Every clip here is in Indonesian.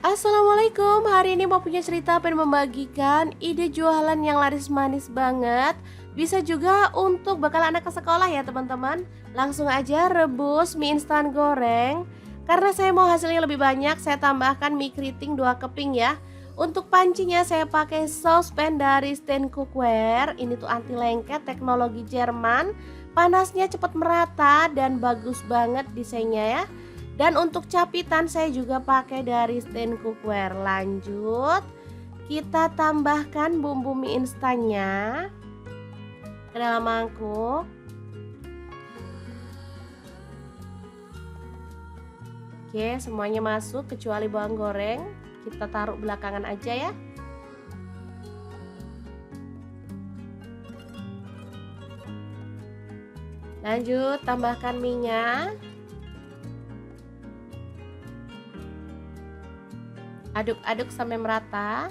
Assalamualaikum, hari ini mau punya cerita pengen membagikan ide jualan yang laris manis banget. Bisa juga untuk bekal anak ke sekolah ya teman-teman. Langsung aja rebus mie instan goreng. Karena saya mau hasilnya lebih banyak, saya tambahkan mie keriting 2 keping ya. Untuk pancinya saya pakai saucepan dari Stand Cookware. Ini tuh anti lengket, teknologi Jerman. Panasnya cepat merata dan bagus banget desainnya ya. Dan untuk capitan saya juga pakai dari Stand Cookware. Lanjut, kita tambahkan bumbu mie instannya ke dalam mangkuk. Oke, semuanya masuk kecuali bawang goreng. Kita taruh belakangan aja ya. Lanjut, tambahkan minyak. Aduk-aduk sampai merata.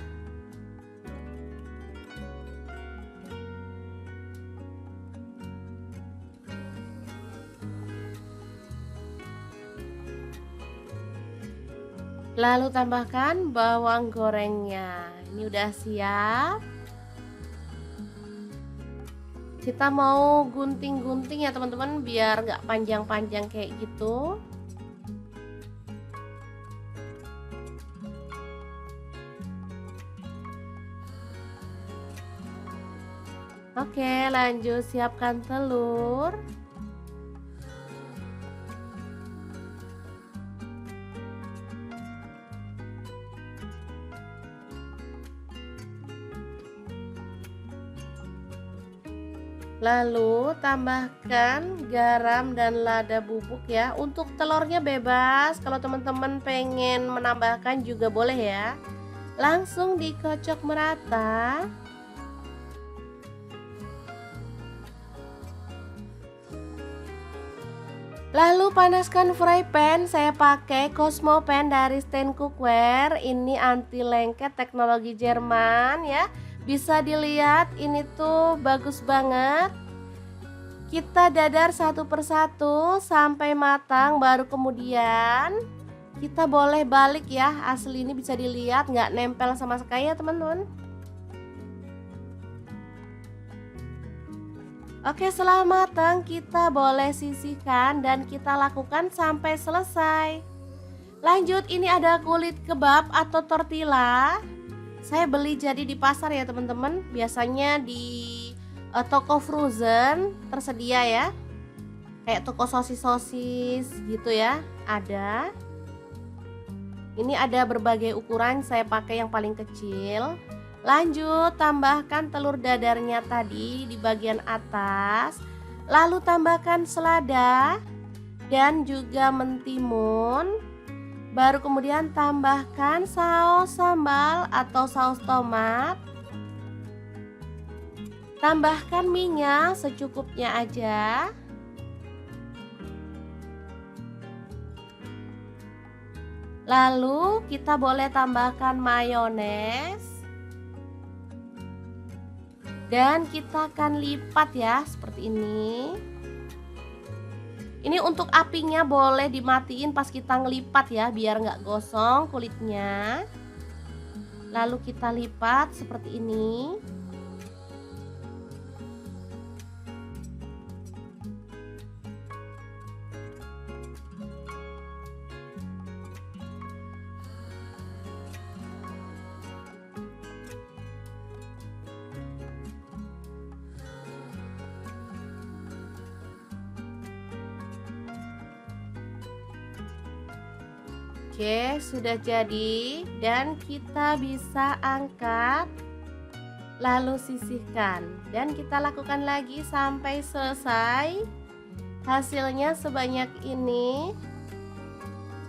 Lalu tambahkan bawang gorengnya. Ini udah siap. Kita mau gunting-gunting ya teman-teman, biar nggak panjang-panjang kayak gitu. Oke, lanjut siapkan telur. Lalu tambahkan garam dan lada bubuk ya. Untuk telurnya bebas, kalau teman-teman pengen menambahkan juga boleh ya. Langsung dikocok merata. Lalu panaskan fry pan, saya pakai Cosmo Pan dari Stand Cookware. Ini anti lengket, teknologi Jerman ya. Bisa dilihat ini tuh bagus banget. Kita dadar satu persatu sampai matang, baru kemudian kita boleh balik ya. Asli ini bisa dilihat nggak nempel sama sekali ya teman-teman. Oke, setelah matang kita boleh sisihkan dan kita lakukan sampai selesai. Lanjut, ini ada kulit kebab atau tortilla. Saya beli jadi di pasar ya teman-teman. Biasanya di toko frozen tersedia ya. Kayak toko sosis-sosis gitu ya, ada. Ini ada berbagai ukuran, saya pakai yang paling kecil. Lanjut, tambahkan telur dadarnya tadi di bagian atas. Lalu tambahkan selada dan juga mentimun. Baru kemudian tambahkan saus sambal atau saus tomat. Tambahkan minyak secukupnya aja. Lalu kita boleh tambahkan mayones. Dan kita akan lipat ya, seperti ini. Ini untuk apinya boleh dimatiin pas kita ngelipat ya, biar nggak gosong kulitnya. Lalu kita lipat seperti ini. Oke, sudah jadi dan kita bisa angkat lalu sisihkan dan kita lakukan lagi sampai selesai. Hasilnya sebanyak ini.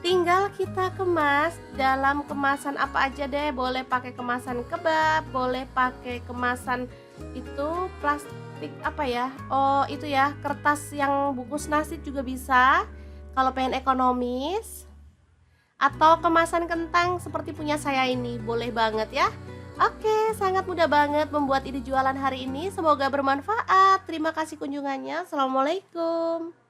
Tinggal kita kemas dalam kemasan apa aja deh, boleh pakai kemasan kebab, boleh pakai kemasan itu plastik apa ya? Oh, itu ya, kertas yang bungkus nasi juga bisa kalau pengen ekonomis. Atau kemasan kentang seperti punya saya ini, boleh banget ya. Oke, sangat mudah banget membuat ide jualan hari ini. Semoga bermanfaat. Terima kasih kunjungannya. Assalamualaikum.